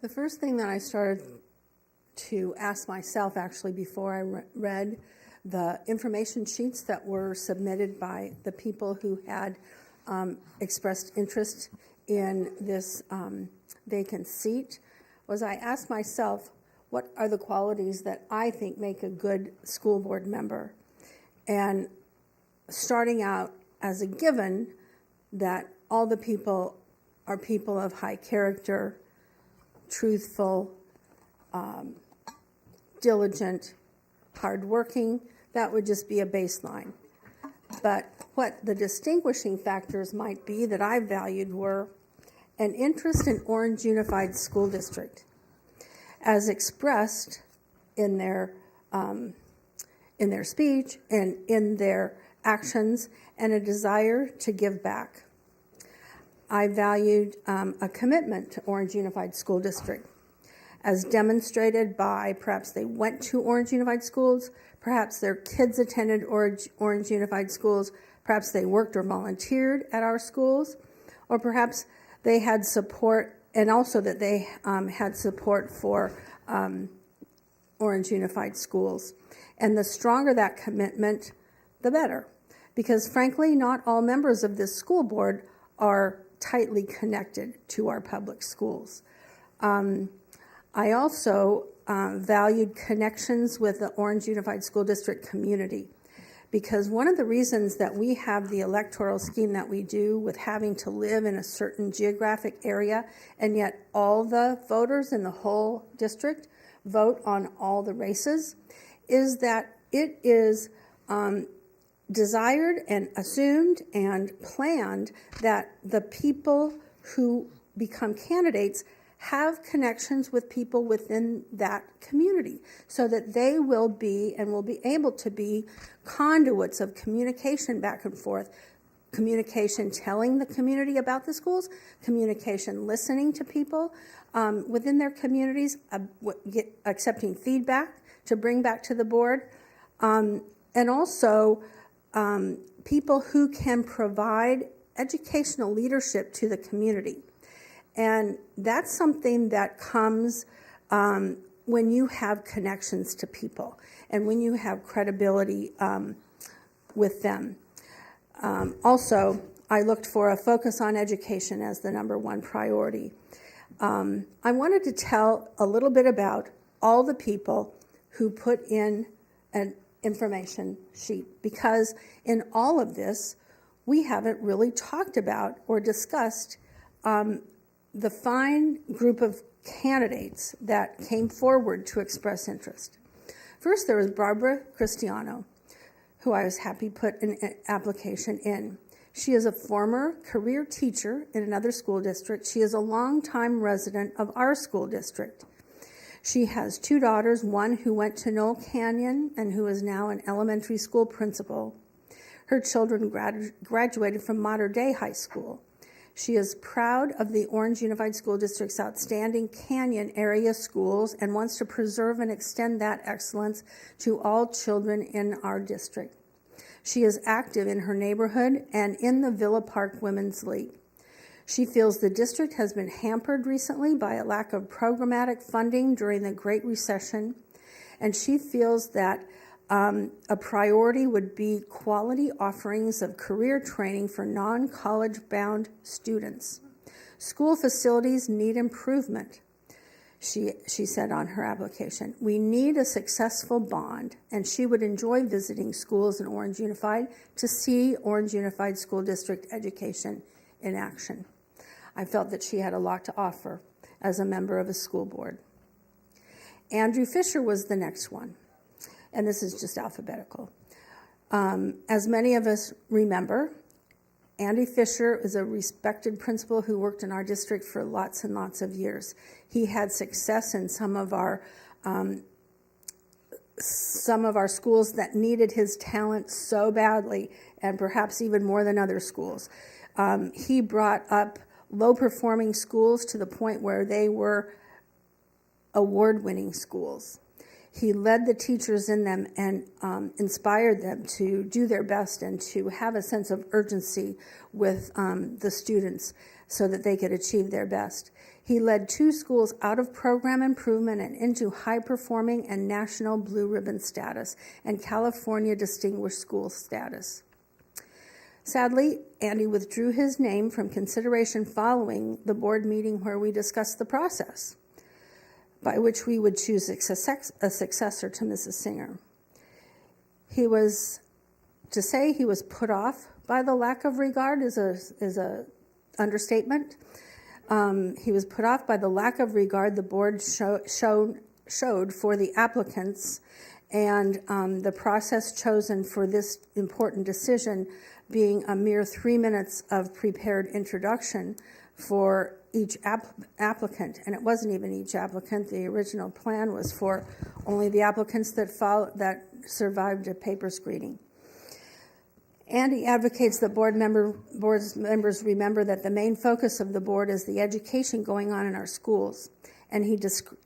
The first thing that I started to ask myself, actually, before I read the information sheets that were submitted by the people who had expressed interest in this vacant seat, was I asked myself, what are the qualities that I think make a good school board member? And starting out as a given that all the people are people of high character, truthful, diligent, hardworking, that would just be a baseline. But what the distinguishing factors might be that I valued were an interest in Orange Unified School District, as expressed in their speech and in their actions, and a desire to give back. I valued a commitment to Orange Unified School District, as demonstrated by perhaps they went to Orange Unified Schools, perhaps their kids attended Orange Unified Schools, perhaps they worked or volunteered at our schools, or perhaps they had support, and also that they had support for Orange Unified Schools. And the stronger that commitment, the better. Because frankly, not all members of this school board are tightly connected to our public schools. I also valued connections with the Orange Unified School District community, because one of the reasons that we have the electoral scheme that we do with having to live in a certain geographic area, and yet all the voters in the whole district vote on all the races, is that it is desired and assumed and planned that the people who become candidates have connections with people within that community, so that they will be and will be able to be conduits of communication back and forth, communication telling the community about the schools, communication listening to people within their communities, accepting feedback to bring back to the board, and also people who can provide educational leadership to the community. And that's something that comes when you have connections to people and when you have credibility with them. Also, I looked for a focus on education as the number one priority. I wanted to tell a little bit about all the people who put in an information sheet, because in all of this, we haven't really talked about or discussed the fine group of candidates that came forward to express interest. First, there was Barbara Cristiano, who I was happy put an application in. She is a former career teacher in another school district. She is a longtime resident of our school district. She has two daughters, one who went to Knoll Canyon and who is now an elementary school principal. Her children graduated from Mater Dei High School. She is proud of the Orange Unified School District's outstanding Canyon area schools and wants to preserve and extend that excellence to all children in our district. She is active in her neighborhood and in the Villa Park Women's League. She feels the district has been hampered recently by a lack of programmatic funding during the Great Recession, and she feels that a priority would be quality offerings of career training for non-college bound students. School facilities need improvement, she said on her application. We need a successful bond, and she would enjoy visiting schools in Orange Unified to see Orange Unified School District education in action. I felt that she had a lot to offer as a member of a school board. Andrew Fisher was the next one, and this is just alphabetical. As many of us remember, Andy Fisher is a respected principal who worked in our district for lots and lots of years. He had success in some of our schools that needed his talent so badly, and perhaps even more than other schools. He brought up low-performing schools to the point where they were award-winning schools. He led the teachers in them and inspired them to do their best and to have a sense of urgency with the students so that they could achieve their best. He led 2 schools out of program improvement and into high-performing and national blue ribbon status and California Distinguished School status. Sadly, Andy withdrew his name from consideration following the board meeting where we discussed the process by which we would choose a successor to Mrs. Singer. To say he was put off by the lack of regard is a understatement. He was put off by the lack of regard the board showed for the applicants and the process chosen for this important decision being a mere 3 minutes of prepared introduction for each applicant. And it wasn't even each applicant. The original plan was for only the applicants that survived a paper screening. And he advocates that board members remember that the main focus of the board is the education going on in our schools, and he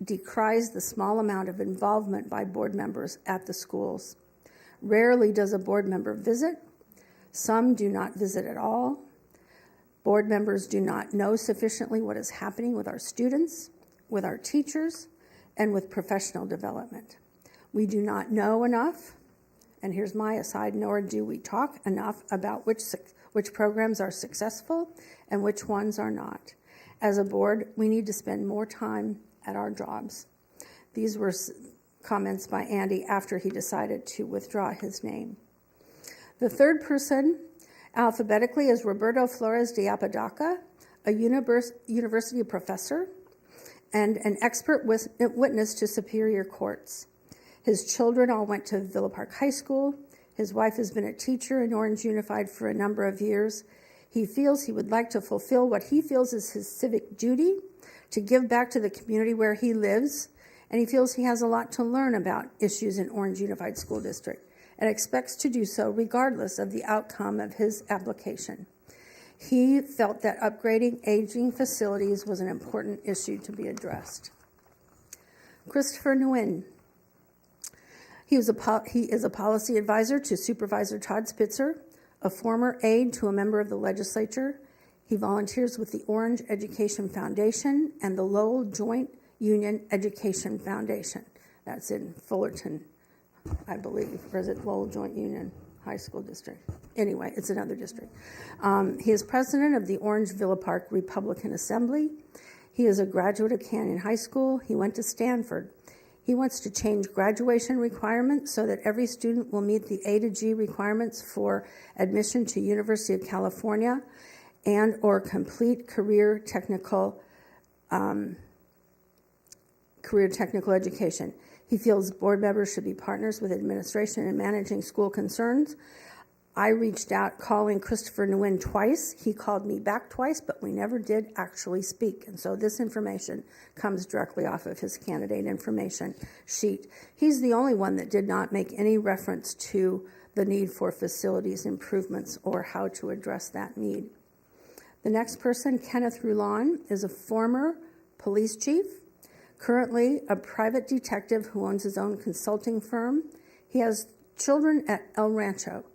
decries the small amount of involvement by board members at the schools. Rarely does a board member visit. Some do not visit at all. Board members do not know sufficiently what is happening with our students, with our teachers, and with professional development. We do not know enough. And here's my aside, nor do we talk enough about which programs are successful and which ones are not. As a board, we need to spend more time at our jobs. These were comments by Andy after he decided to withdraw his name. The third person alphabetically is Roberto Flores de Apodaca, a university professor and an expert witness to superior courts. His children all went to Villa Park High School. His wife has been a teacher in Orange Unified for a number of years. He feels he would like to fulfill what he feels is his civic duty, to give back to the community where he lives, and he feels he has a lot to learn about issues in Orange Unified School District and expects to do so regardless of the outcome of his application. He felt that upgrading aging facilities was an important issue to be addressed. Christopher Nguyen. He is a policy advisor to Supervisor Todd Spitzer, a former aide to a member of the legislature. He volunteers with the Orange Education Foundation and the Lowell Joint Union Education Foundation. That's in Fullerton, I believe, or is it Lowell Joint Union High School District? Anyway, it's another district. He is president of the Orange Villa Park Republican Assembly. He is a graduate of Canyon High School. He went to Stanford. He wants to change graduation requirements so that every student will meet the A to G requirements for admission to University of California and or complete career technical education. He feels board members should be partners with administration in managing school concerns. I reached out calling Christopher Nguyen twice. He called me back twice, but we never did actually speak. And so this information comes directly off of his candidate information sheet. He's the only one that did not make any reference to the need for facilities improvements or how to address that need. The next person, Kenneth Roulon, is a former police chief, currently a private detective who owns his own consulting firm. He has children at El Rancho.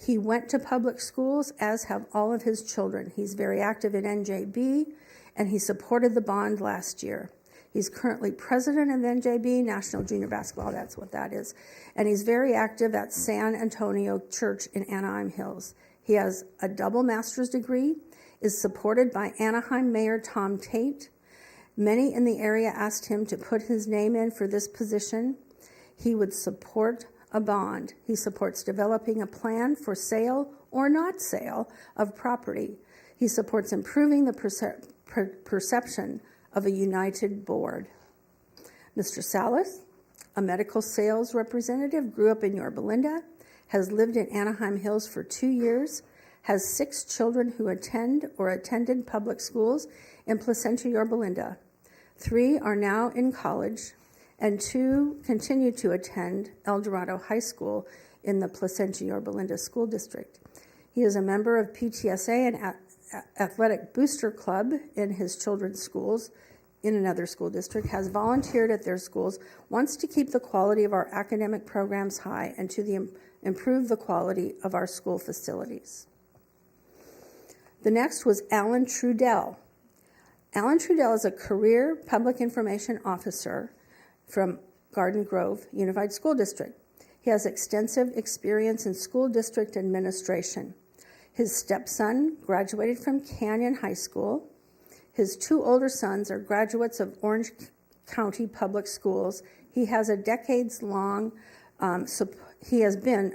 He went to public schools, as have all of his children. He's very active in NJB, and he supported the bond last year. He's currently president of NJB, National Junior Basketball, that's what that is. And he's very active at San Antonio Church in Anaheim Hills. He has a double master's degree, is supported by Anaheim Mayor Tom Tate. Many in the area asked him to put his name in for this position. He would support a bond. He supports developing a plan for sale or not sale of property. He supports improving the perception of a united board. Mr. Salas, a medical sales representative, grew up in Yorba Linda, has lived in Anaheim Hills for 2 years, has 6 children who attend or attended public schools in Placentia, Yorba Linda. 3 are now in college, and 2 continue to attend El Dorado High School in the Placentia Yorba Linda School District. He is a member of PTSA and Athletic Booster Club in his children's schools in another school district, has volunteered at their schools, wants to keep the quality of our academic programs high and to improve the quality of our school facilities. The next was Alan Trudell. Alan Trudell is a career public information officer from Garden Grove Unified School District. He has extensive experience in school district administration. His stepson graduated from Canyon High School. His two older sons are graduates of Orange County Public Schools. He has been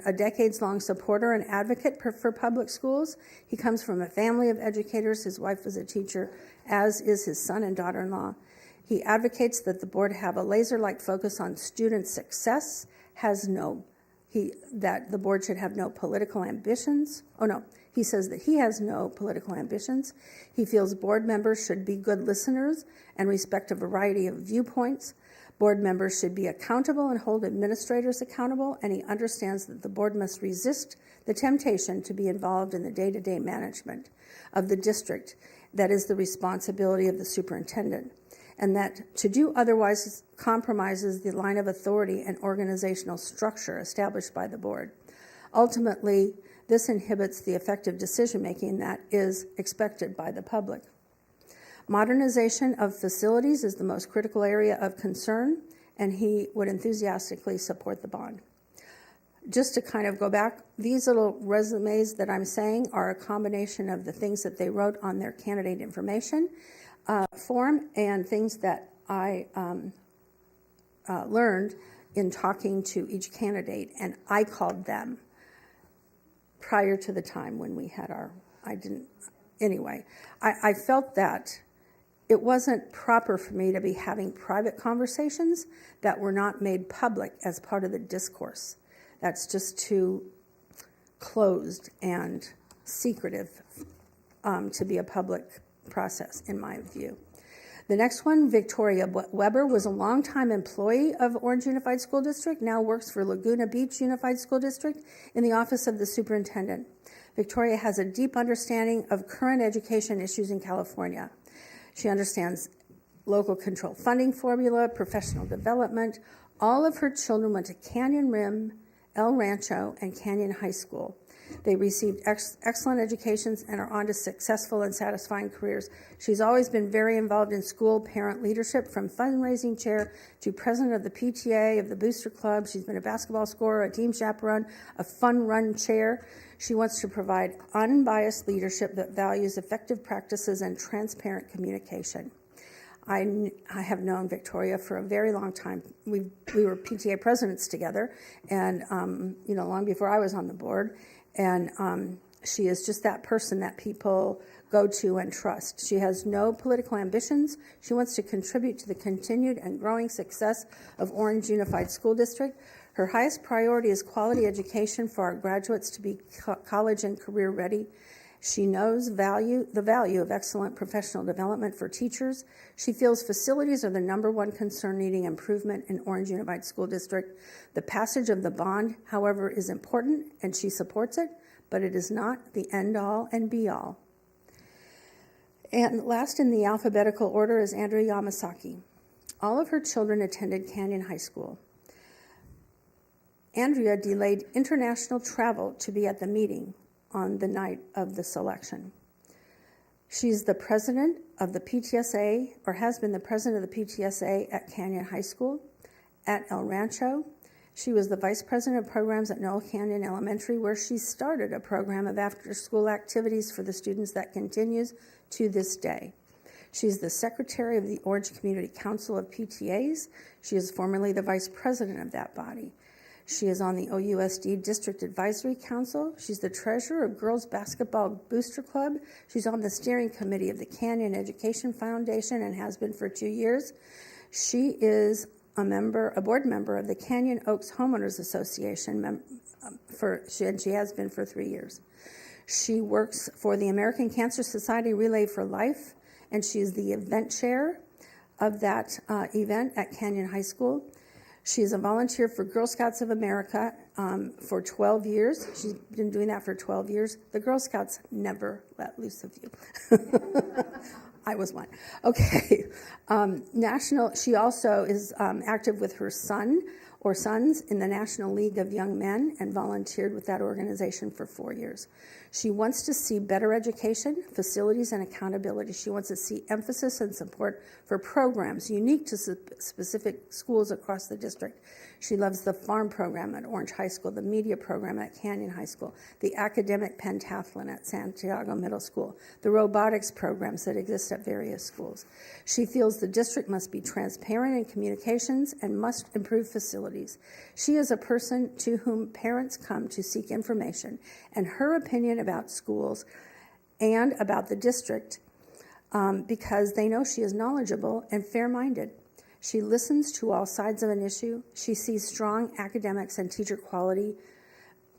a decades-long supporter and advocate for public schools. He comes from a family of educators. His wife was a teacher, as is his son and daughter-in-law. He advocates that the board have a laser-like focus on student success, that the board should have no political ambitions. He says that he has no political ambitions. He feels board members should be good listeners and respect a variety of viewpoints. Board members should be accountable and hold administrators accountable, and he understands that the board must resist the temptation to be involved in the day-to-day management of the district. That is the responsibility of the superintendent, and that to do otherwise compromises the line of authority and organizational structure established by the board. Ultimately, this inhibits the effective decision-making that is expected by the public. Modernization of facilities is the most critical area of concern, and he would enthusiastically support the bond. Just to kind of go back, these little resumes that I'm saying are a combination of the things that they wrote on their candidate information form and things that I learned in talking to each candidate, and I called them prior to the time when we had I felt that it wasn't proper for me to be having private conversations that were not made public as part of the discourse. That's just too closed and secretive to be a public process, in my view. The next one, Victoria Weber, was a longtime employee of Orange Unified School District, now works for Laguna Beach Unified School District in the office of the superintendent. Victoria has a deep understanding of current education issues in California. She understands local control funding formula, professional development. All of her children went to Canyon Rim, El Rancho, and Canyon High School. They received excellent educations and are on to successful and satisfying careers. She's always been very involved in school parent leadership, from fundraising chair to president of the PTA of the Booster Club. She's been a basketball scorer, a team chaperone, a fun run chair. She wants to provide unbiased leadership that values effective practices and transparent communication. I have known Victoria for a very long time. We were PTA presidents together, and long before I was on the board. And she is just that person that people go to and trust. She has no political ambitions. She wants to contribute to the continued and growing success of Orange Unified School District. Her highest priority is quality education for our graduates to be college and career ready. She knows the value of excellent professional development for teachers. She feels facilities are the number one concern needing improvement in Orange Unified School District. The passage of the bond, however, is important, and she supports it, but it is not the end-all and be-all. And last in the alphabetical order is Andrea Yamasaki. All of her children attended Canyon High School. Andrea delayed international travel to be at the meeting on the night of the selection. She's the president of the PTSA, or has been the president of the PTSA at Canyon High School, at El Rancho. She was the vice president of programs at Knoll Canyon Elementary, where she started a program of after-school activities for the students that continues to this day. She's the secretary of the Orange Community Council of PTAs. She is formerly the vice president of that body. She is on the OUSD District Advisory Council. She's the treasurer of Girls Basketball Booster Club. She's on the steering committee of the Canyon Education Foundation and has been for 2 years. She is a board member of the Canyon Oaks Homeowners Association, and she has been for 3 years. She works for the American Cancer Society Relay for Life, and she is the event chair of that event at Canyon High School. She is a volunteer for Girl Scouts of America for 12 years. She's been doing that for 12 years. The Girl Scouts never let loose of you. I was one. Okay. She also is active with her son, or sons in the National League of Young Men and volunteered with that organization for 4 years. She wants to see better education, facilities, and accountability. She wants to see emphasis and support for programs unique to specific schools across the district. She loves the farm program at Orange High School, the media program at Canyon High School, the academic pentathlon at Santiago Middle School, the robotics programs that exist at various schools. She feels the district must be transparent in communications and must improve facilities. She is a person to whom parents come to seek information, and her opinion about schools and about the district because they know she is knowledgeable and fair-minded. She listens to all sides of an issue. She sees strong academics and teacher quality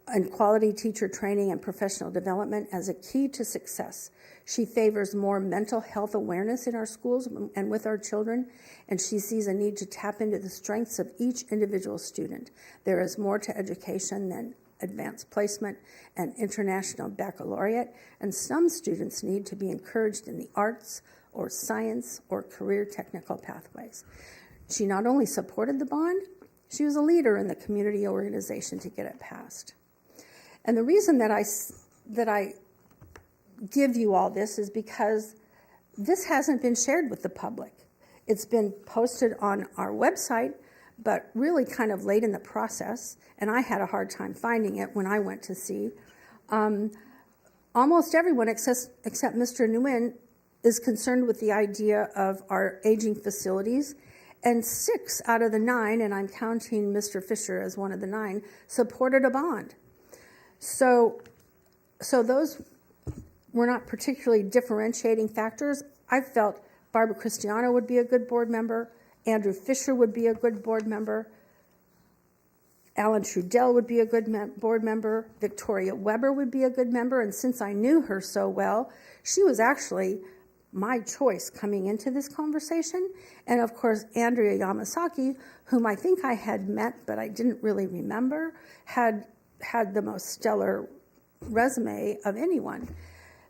and quality teacher training and professional development as a key to success. She favors more mental health awareness in our schools and with our children, and she sees a need to tap into the strengths of each individual student. There is more to education than advanced placement and international baccalaureate, and some students need to be encouraged in the arts or science or career technical pathways. She not only supported the bond, she was a leader in the community organization to get it passed. And the reason that I give you all this is because this hasn't been shared with the public. It's been posted on our website, but really kind of late in the process, and I had a hard time finding it when I went to see. Almost everyone except Mr. Nguyen is concerned with the idea of our aging facilities, and 6 out of the 9, and I'm counting Mr. Fisher as one of the 9, supported a bond. So those were not particularly differentiating factors. I felt Barbara Cristiano would be a good board member, Andrew Fisher would be a good board member, Alan Trudell would be a good board member, Victoria Weber would be a good member, and since I knew her so well, she was actually my choice coming into this conversation. And of course, Andrea Yamasaki, whom I think I had met, but I didn't really remember, had the most stellar resume of anyone.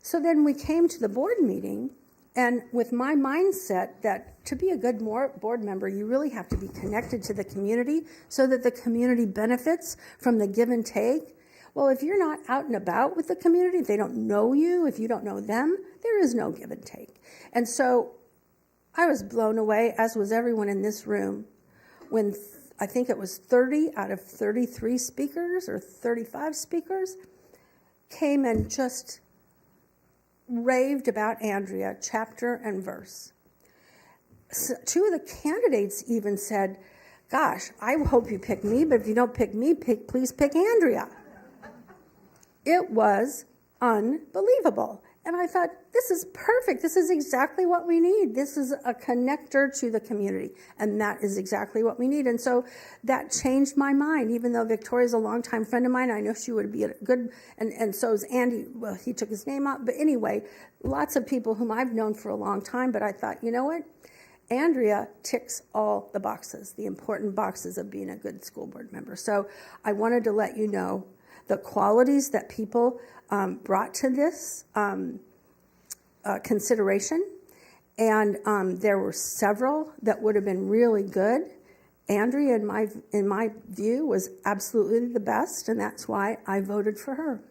So then we came to the board meeting, and with my mindset that to be a good board member, you really have to be connected to the community so that the community benefits from the give and take. Well, if you're not out and about with the community, if they don't know you, if you don't know them, there is no give and take. And so I was blown away, as was everyone in this room, when I think it was 30 out of 33 speakers or 35 speakers came and just raved about Andrea, chapter and verse. So 2 of the candidates even said, gosh, I hope you pick me, but if you don't pick me, please pick Andrea. It was unbelievable. And I thought, this is perfect. This is exactly what we need. This is a connector to the community. And that is exactly what we need. And so that changed my mind. Even though Victoria's a longtime friend of mine, I know she would be a good, and so is Andy. Well, he took his name out. But anyway, lots of people whom I've known for a long time. But I thought, you know what? Andrea ticks all the boxes, the important boxes of being a good school board member. So I wanted to let you know the qualities that people brought to this consideration, and there were several that would have been really good. Andrea, in my view, was absolutely the best, and that's why I voted for her.